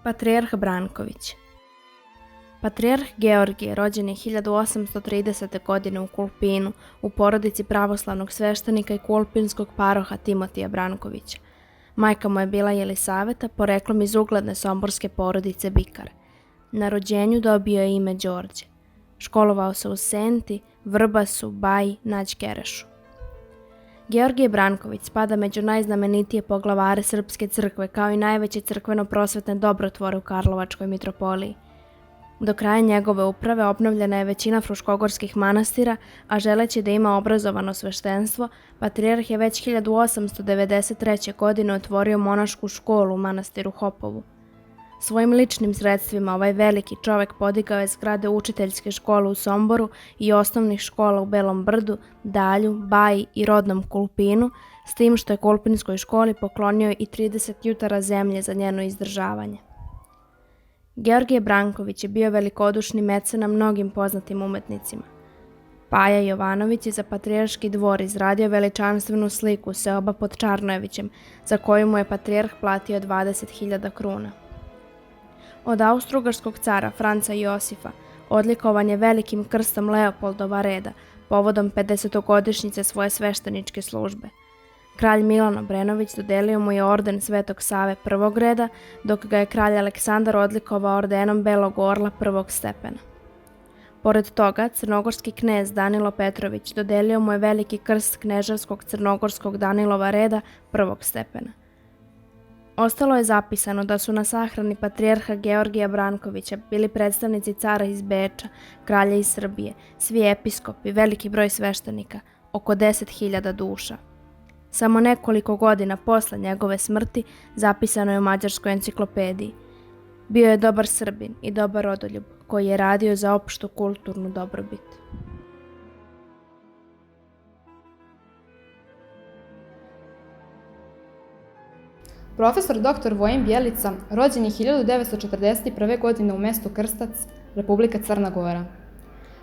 Patrijarh Branković. Patrijarh Georgije rođen je 1830. godine u Kulpinu u porodici pravoslavnog sveštenika i kulpinskog paroha Timotija Brankovića. Majka mu je bila Jelisaveta, poreklom iz ugledne somborske porodice Bikar. Na rođenju dobio je ime Đorđe. Školovao se u Senti, Vrbasu, Baji, Nađkerešu. Georgije Branković spada među najznamenitije poglavare Srpske crkve kao i najveće crkveno-prosvetne dobrotvore u Karlovačkoj mitropoliji. Do kraja njegove uprave obnovljena je većina fruškogorskih manastira, a želeći da ima obrazovano sveštenstvo, patrijarh je već 1893. godine otvorio monašku školu u manastiru Hopovu. Svojim ličnim sredstvima ovaj veliki čovek podigao je zgrade učiteljske škole u Somboru i osnovnih škola u Belom Brdu, Dalju, Baji i rodnom Kulpinu, s tim što je Kulpinskoj školi poklonio i 30 jutara zemlje za njeno izdržavanje. Georgije Branković je bio velikodušni mecena mnogim poznatim umetnicima. Paja Jovanović je za patrijarški dvor izradio veličanstvenu sliku seoba pod Čarnojevićem, za koju mu je patrijarh platio 20.000 kruna. Od austrougarskog cara Franca Josifa odlikovan je velikim krstom Leopoldova reda povodom 50-godišnjice svoje svešteničke službe. Kralj Milan Obrenović dodelio mu je orden Svetog Save prvog reda, dok ga je kralj Aleksandar odlikovao ordenom Belog orla prvog stepena. Pored toga, crnogorski knez Danilo Petrović dodelio mu je veliki krst knežarskog crnogorskog Danilova reda prvog stepena. Ostalo je zapisano da su na sahrani patrijarha Georgija Brankovića bili predstavnici cara iz Beča, kralja iz Srbije, svi episkopi, veliki broj sveštenika, oko 10.000 duša. Samo nekoliko godina posle njegove smrti zapisano je u Mađarskoj enciklopediji. Bio je dobar Srbin i dobar rodoljub koji je radio za opštu kulturnu dobrobit. Profesor dr. Vojin Bjelica rođen je 1941. godine u mestu Krstac, Republika Crna Gora.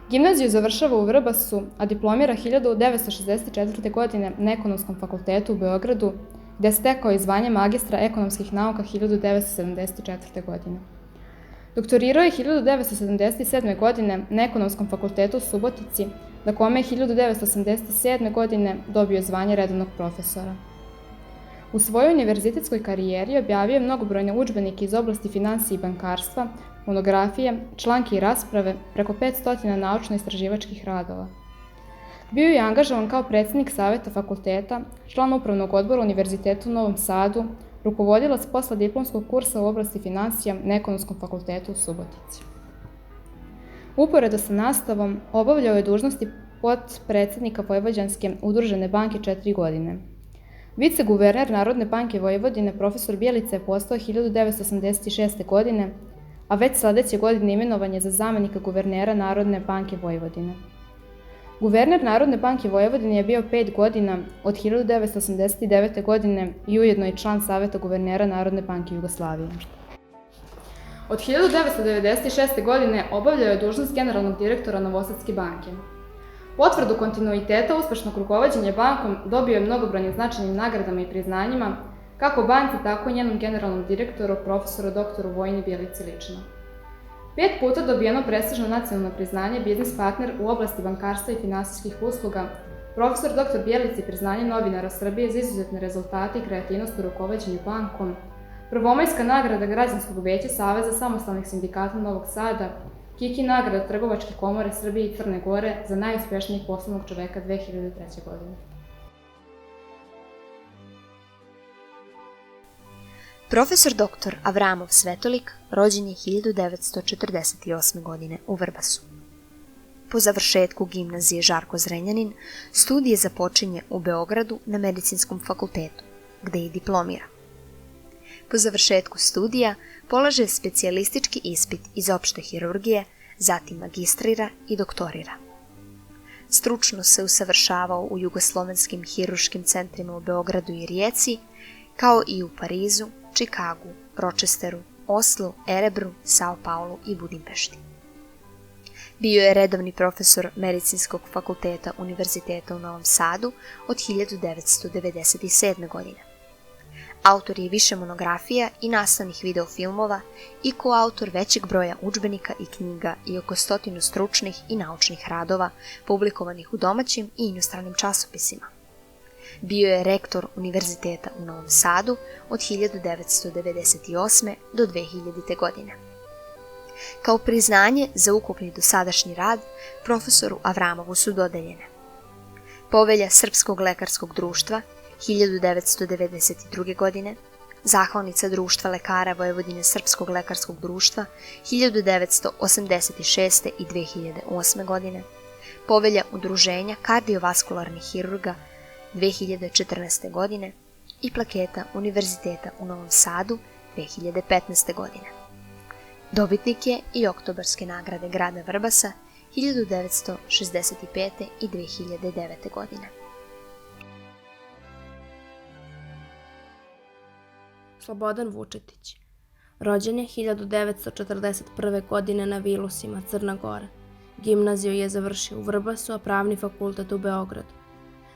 Gimnaziju završava u Vrbasu, a diplomira 1964. godine na Ekonomskom fakultetu u Beogradu, gde je stekao i zvanje magistra ekonomskih nauka 1974. godine. Doktorirao je 1977. godine na Ekonomskom fakultetu u Subotici, na kome je 1987. godine dobio zvanje redovnog profesora. U svojoj univerzitetskoj karijeri objavio je mnogobrojne udžbenike iz oblasti finansija i bankarstva, monografije, članke i rasprave, preko 500 naučno-istraživačkih radova. Bio je angažovan kao predsednik saveta fakulteta, član upravnog odbora Univerziteta u Novom Sadu, rukovodilac postdiplomskog kursa u oblasti finansija na Ekonomskom fakultetu u Subotici. Uporedo sa nastavom obavljao je dužnosti potpredsednika Vojvođanske udružene banke 4 godine. Viceguverner Narodne banke Vojvodine profesor Bjelica je postao 1986. godine, a već sledeće godine imenovan je za zamenika guvernera Narodne banke Vojvodine. Guverner Narodne banke Vojvodine je bio 5 godina od 1989. godine i ujedno i član Saveta guvernera Narodne banke Jugoslavije. Od 1996. godine obavljao je dužnost generalnog direktora Novosadske banke. Potvrdu kontinuiteta uspešnog rukovođenja bankom dobio je mnogobrojnim značajnim nagradama i priznanjima, kako banci, tako i njenom generalnom direktoru, profesoru dr. Vojini Bjelici lično. 5 puta dobijeno prestižno nacionalno priznanje biznis partner u oblasti bankarstva i finansijskih usluga, profesor dr. Bjelici priznanje novinara Srbije za izuzetne rezultate i kreativnost u rukovođenju bankom, prvomajska nagrada Građanskog veća Saveza samostalnih sindikata Novog Sada, Kiki nagrada Trgovačke komore Srbije i Crne Gore za najuspešnijeg poslovnog čoveka 2003. godine. Profesor dr. Avramov Svetolik rođen je 1948. godine u Vrbasu. Po završetku gimnazije Žarko Zrenjanin, studije započinje u Beogradu na Medicinskom fakultetu, gde i diplomira. Po završetku studija polaže specijalistički ispit iz opšte hirurgije, zatim magistrira i doktorira. Stručno se usavršavao u jugoslovenskim hiruškim centrima u Beogradu i Rijeci, kao i u Parizu, Čikagu, Ročesteru, Oslu, Erebru, Sao Paulu i Budimpešti. Bio je redovni profesor Medicinskog fakulteta Univerziteta u Novom Sadu od 1997. godine. Autor je više monografija i nastavnih videofilmova i koautor većeg broja udžbenika i knjiga i oko 100 stručnih i naučnih radova publikovanih u domaćim i inostranim časopisima. Bio je rektor Univerziteta u Novom Sadu od 1998. do 2000. godine. Kao priznanje za ukupni dosadašnji rad, profesoru Avramovu su dodeljene Povelja Srpskog lekarskog društva 1992. godine, Zahvalnica Društva lekara Vojvodine Srpskog lekarskog društva 1986. i 2008. godine, Povelja Udruženja kardiovaskularnih hirurga 2014. godine i Plaketa Univerziteta u Novom Sadu 2015. godine. Dobitnik je i Oktobarske nagrade grada Vrbasa 1965. i 2009. godine. Slobodan Vučetić. Rođen je 1941. godine na Vilusima, Crna Gora. Gimnaziju je završio u Vrbasu, a pravni fakultet u Beogradu.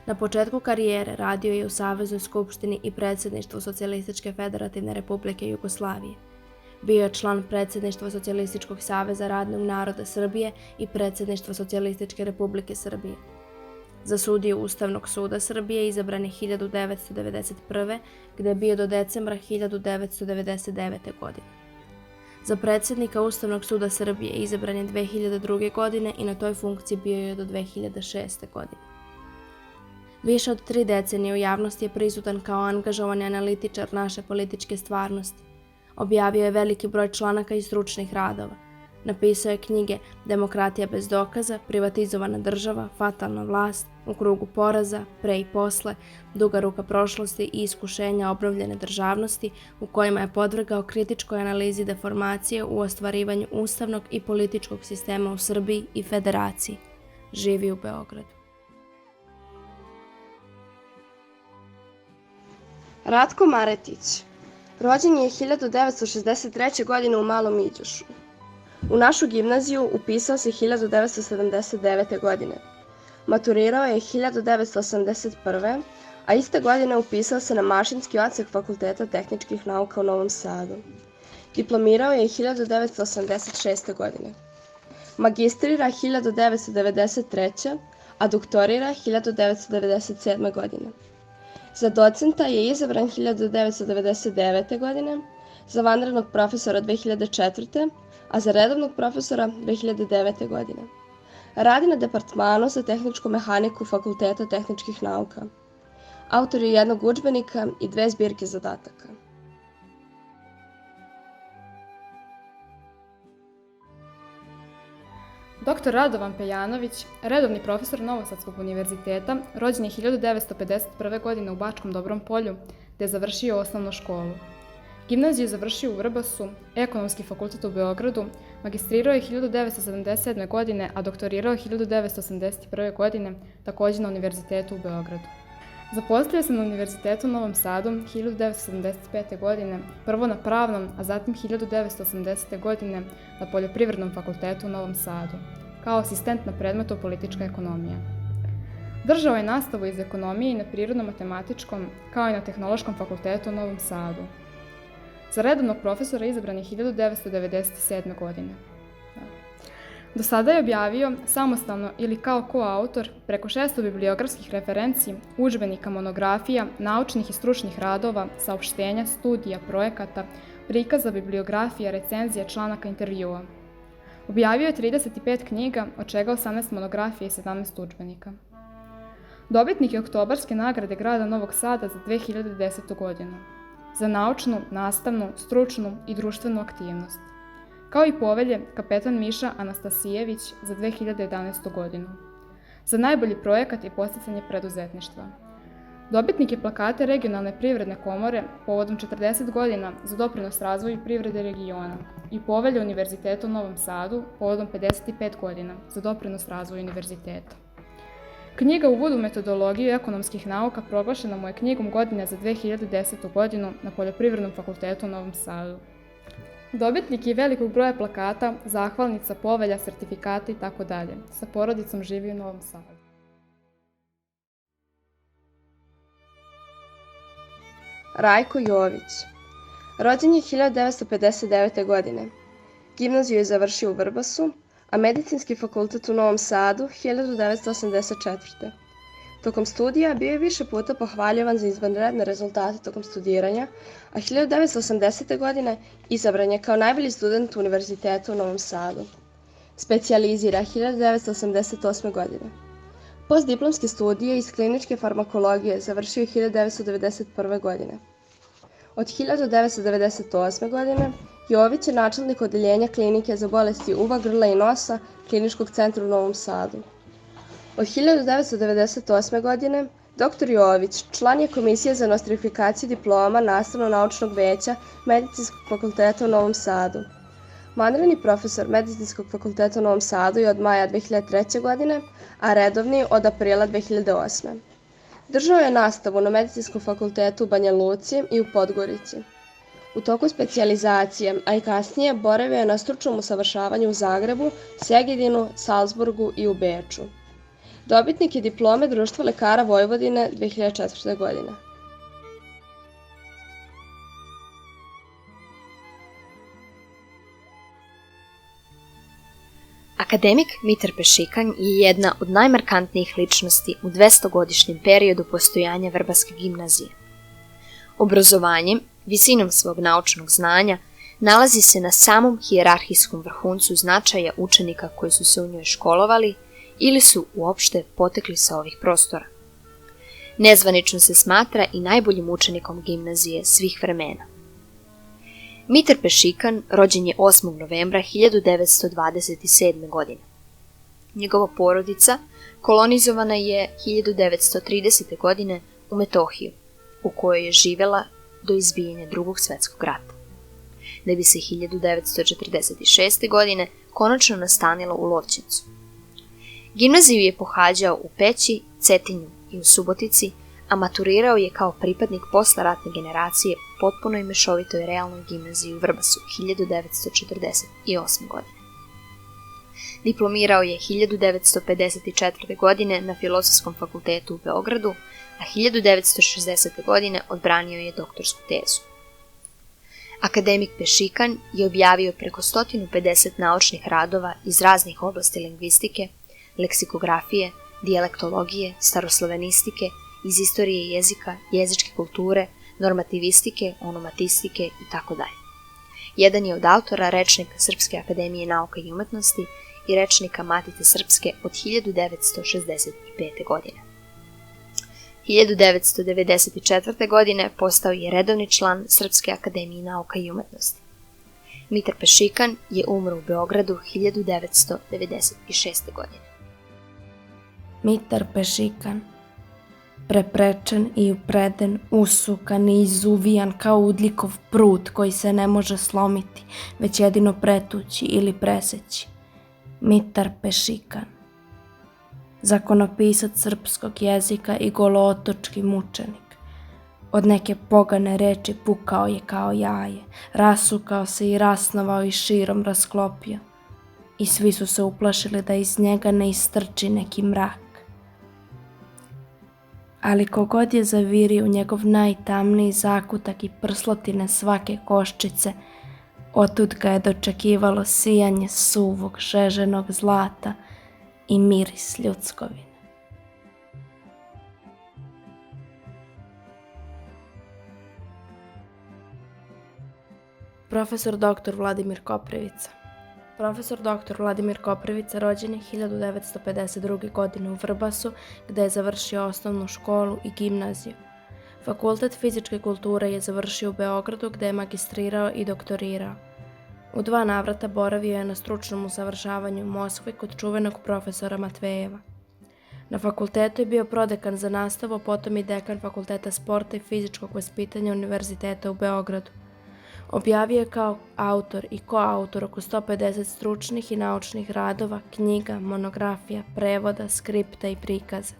Na početku karijere radio je u Saveznoj skupštini i predsjedništvu Socijalističke federativne republike Jugoslavije. Bio je član predsjedništva Socijalističkog saveza radnog naroda Srbije i predsjedništva Socijalističke republike Srbije. Za sudiju Ustavnog suda Srbije izabran je 1991. gde je bio do decembra 1999. godine. Za predsjednika Ustavnog suda Srbije izabran je 2002. godine i na toj funkciji bio je do 2006. godine. Više od 3 decenije u javnosti je prisutan kao angažovani analitičar naše političke stvarnosti. Objavio je veliki broj članaka i stručnih radova. Napisao je knjige Demokratija bez dokaza, Privatizovana država, Fatalna vlast, U krugu poraza, Pre i posle, Duga ruka prošlosti i Iskušenja obnovljene državnosti, u kojima je podvrgao kritičkoj analizi deformacije u ostvarivanju ustavnog i političkog sistema u Srbiji i Federaciji. Živi u Beogradu. Ratko Maretić. Rođen je 1963. godine u Malom Iđošu. U našu gimnaziju upisao se 1979. godine. Maturirao je 1981. a iste godine upisao se na mašinski odsek Fakulteta tehničkih nauka u Novom Sadu. Diplomirao je 1986. godine. Magistrira 1993. a doktorira 1997. godine. Za docenta je izabran 1999. godine, za vanrednog profesora 2004. a za redovnog profesora 2009. godine. Radi na departmanu za tehničku mehaniku Fakulteta tehničkih nauka. Autor je jednog udžbenika i 2 zbirke zadataka. Dr. Radovan Pejanović, redovni profesor Novosadskog univerziteta, rođen je 1951. godine u Bačkom Dobrom Polju, gde je završio osnovnu školu. Gimnaziju je završio u Vrbasu, Ekonomski fakultet u Beogradu, magistrirao je 1977. godine, a doktorirao je 1981. godine, takođe na Univerzitetu u Beogradu. Zaposlio se na Univerzitetu u Novom Sadu 1975. godine, prvo na Pravnom, a zatim 1980. godine na Poljoprivrednom fakultetu u Novom Sadu, kao asistent na predmetu politička ekonomija. Držao je nastavu iz ekonomije i na Prirodno-matematičkom, kao i na Tehnološkom fakultetu u Novom Sadu. Za redovnog profesora izabran je 1997. godine. Do sada je objavio samostalno ili kao koautor preko 600 bibliografskih referenci, udžbenika, monografija, naučnih i stručnih radova, saopštenja, studija, projekata, prikaza, bibliografija, recenzija, članaka, intervjua. Objavio je 35 knjiga, od čega 18 monografija i 17 udžbenika. Dobitnik je Oktobarske nagrade grada Novog Sada za 2010. godinu za naučnu, nastavnu, stručnu i društvenu aktivnost, kao i Povelje Kapetan Miša Anastasijević za 2011. godinu za najbolji projekat i podsticanje preduzetništva. Dobitnik je Plakate Regionalne privredne komore povodom 40 godina za doprinos razvoju privrede regiona i Povelje Univerziteta u Novom Sadu povodom 55 godina za doprinos razvoju univerziteta. Knjiga Uvod u metodologiju ekonomskih nauka proglašena mu je knjigom godine za 2010. godinu na Poljoprivrednom fakultetu u Novom Sadu. Dobitnik je velikog broja plakata, zahvalnica, povelja, sertifikata itd. Sa porodicom živi u Novom Sadu. Rajko Jović. Rođen je 1959. godine. Gimnaziju je završio u Vrbasu, a Medicinski fakultet u Novom Sadu 1984. Tokom studija bio je više puta pohvaljivan za izvanredne rezultate tokom studiranja, a 1980. godine izabran je kao najbolji student Univerziteta u Novom Sadu. Specijalizira 1988. godine. Postdiplomske studije iz kliničke farmakologije završio je 1991. godine. Od 1998. godine Jović je načelnik odeljenja klinike za bolesti uva, grla i nosa Kliničkog centra u Novom Sadu. Od 1998. godine dr. Jović član je Komisije za nostrifikaciju diploma Nastavno-naučnog veća Medicinskog fakulteta u Novom Sadu. Vanredni profesor Medicinskog fakulteta u Novom Sadu je od maja 2003. godine, a redovni od aprila 2008. Držao je nastavu na Medicinskom fakultetu u Banja Luci i u Podgorici. U toku specijalizacije, a i kasnije, boravio je na stručnom usavršavanju u Zagrebu, Segedinu, Salzburgu i u Beču. Dobitnik je diplome Društva lekara Vojvodine 2004. godine. Akademik Mitar Pešikanj je jedna od najmarkantnijih ličnosti u 200-godišnjem periodu postojanja Vrbaske gimnazije. Obrazovanjem, visinom svog naučnog znanja, nalazi se na samom hijerarhijskom vrhuncu značaja učenika koji su se u njoj školovali ili su uopšte potekli sa ovih prostora. Nezvanično se smatra i najboljim učenikom gimnazije svih vremena. Mitar Pešikanj rođen je 8. novembra 1927. godine. Njegova porodica kolonizovana je 1930. godine u Metohiju, u kojoj je živela do izbijanja Drugog svjetskog rata, da bi se 1946. godine konačno nastanila u Lovćencu. Gimnaziju je pohađao u Peći, Cetinju i u Subotici, a maturirao je kao pripadnik posleratne generacije u potpunoj mešovitoj realnoj gimnaziji u Vrbasu 1948. godine. Diplomirao je 1954. godine na Filozofskom fakultetu u Beogradu, a 1960. godine odbranio je doktorsku tezu. Akademik Pešikanj je objavio preko 150 naučnih radova iz raznih oblasti lingvistike, leksikografije, dijalektologije, staroslovenistike, iz istorije jezika, jezičke kulture, normativistike, onomatistike itd. Jedan je od autora rečnika Srpske akademije nauka i umetnosti i rečnika Matice Srpske od 1965. godine. 1994. godine postao je redovni član Srpske akademije nauka i umetnosti. Mitar Pešikanj je umro u Beogradu 1996. godine. Mitar Pešikanj, preprečen i upreden, usukan i izuvijan kao udljikov prut koji se ne može slomiti, već jedino pretući ili preseći. Mitar Pešikanj, zakonopisac srpskog jezika i golootočki mučenik. Od neke pogane reči pukao je kao jaje, rasukao se i rasnovao i širom rasklopio. I svi su se uplašili da iz njega ne istrči neki mrak. Ali kogod je zavirio njegov najtamniji zakutak i prslotine svake koščice, otud ga je dočekivalo sijanje suvog žeženog zlata i miris ljudskovine. Profesor dr. Vladimir Koprivica. Profesor dr. Vladimir Koprivica rođen je 1952. godine u Vrbasu, gde je završio osnovnu školu i gimnaziju. Fakultet fizičke kulture je završio u Beogradu, gde je magistrirao i doktorirao. U 2 navrata boravio je na stručnom usavršavanju u Moskvi kod čuvenog profesora Matvejeva. Na fakultetu je bio prodekan za nastavu, potom i dekan Fakulteta sporta i fizičkog vaspitanja Univerziteta u Beogradu. Objavio je kao autor i koautor oko 150 stručnih i naučnih radova, knjiga, monografija, prevoda, skripta i prikaza.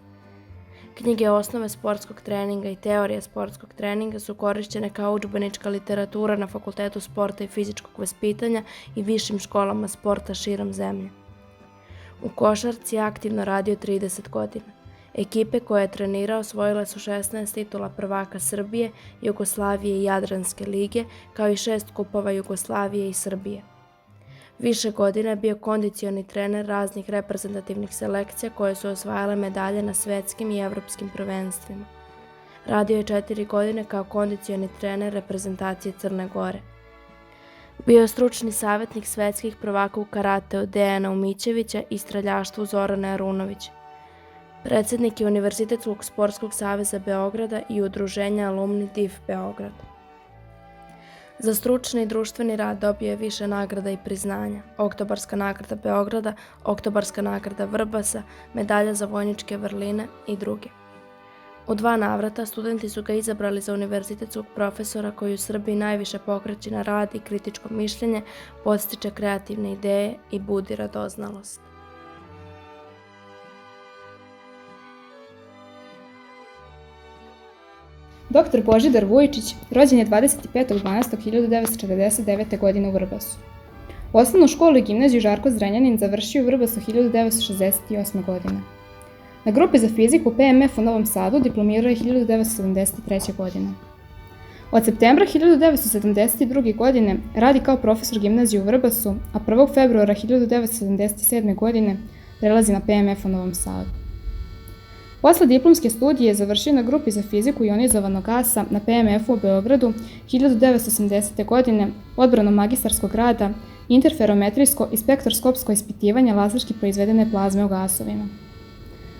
Knjige Osnove sportskog treninga i Teorija sportskog treninga su korišćene kao udžbenička literatura na Fakultetu sporta i fizičkog vaspitanja i višim školama sporta širom zemlje. U košarci je aktivno radio 30 godina. Ekipe koje je trenirao osvojile su 16 titula prvaka Srbije, Jugoslavije i Jadranske lige, kao i 6 kupova Jugoslavije i Srbije. Više godina je bio kondicioni trener raznih reprezentativnih selekcija koje su osvajale medalje na svetskim i evropskim prvenstvima. Radio je 4 godine kao kondicioni trener reprezentacije Crne Gore. Bio je stručni savjetnik svetskih prvaka u karateu Dejana Umićevića i streljaštvu Zorana Arunovića. Predsjednik je Univerzitetskog sportskog saveza Beograda i udruženja Alumni DIF Beograd. Za stručni i društveni rad dobio je više nagrada i priznanja: Oktobarska nagrada Beograda, Oktobarska nagrada Vrbasa, medalja za vojničke vrline i druge. U 2 navrata studenti su ga izabrali za univerzitetskog profesora koji u Srbiji najviše pokreće na rad i kritičko mišljenje, podstiče kreativne ideje i budi radoznalost. Dr. Božidar Vujičić rođen je 25.12.1949. godine u Vrbasu. Osnovnu školu i gimnaziju Žarko Zrenjanin završio u Vrbasu 1968. godine. Na grupi za fiziku PMF u Novom Sadu diplomirao je 1973. godine. Od septembra 1972. godine radi kao profesor gimnazije u Vrbasu, a 1. februara 1977. godine prelazi na PMF u Novom Sadu. Posle diplomske studije završio na grupi za fiziku ionizovanog gasa na PMF-u u Beogradu 1980. godine odbranom magistarskog rada interferometrijsko i spektroskopsko ispitivanje lazerski proizvedene plazme u gasovima.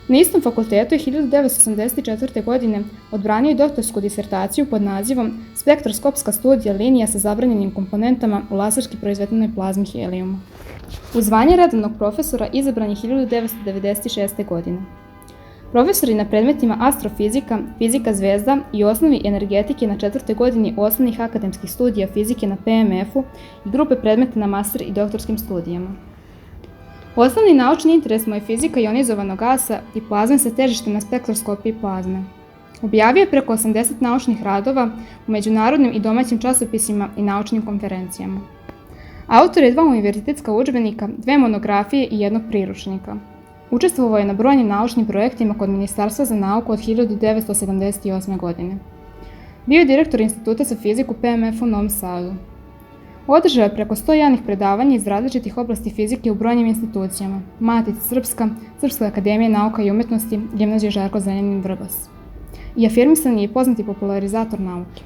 Na istom fakultetu je 1984. godine odbranio i doktorsku disertaciju pod nazivom Spektroskopska studija linija sa zabranjenim komponentama u lazerski proizvedenoj plazmi helijuma. U zvanje redovnog profesora izabran je 1996. godine. Profesor je na predmetima astrofizika, fizika zvezda i osnovi energetike na 4. godini osnovnih akademskih studija fizike na PMF-u i grupe predmeta na master i doktorskim studijama. Osnovni naučni interes mu je fizika ionizovanog gasa i plazme sa težištem na spektroskopiji plazme. Objavio je preko 80 naučnih radova u međunarodnim i domaćim časopisima i naučnim konferencijama. Autor je 2 univerzitetska udžbenika, 2 monografije i 1 priručnika. Učestvovao je na brojnim naučnim projektima kod Ministarstva za nauku od 1978. godine. Bio je direktor Instituta za fiziku PMF u Novom Sadu. Održao je preko 100 javnih predavanja iz različitih oblasti fizike u brojnim institucijama: Matica Srpska, Srpska akademija nauka i umetnosti, Gimnazija Žarko Zrenjanin Vrbas. I afirmisan je i poznati popularizator nauke.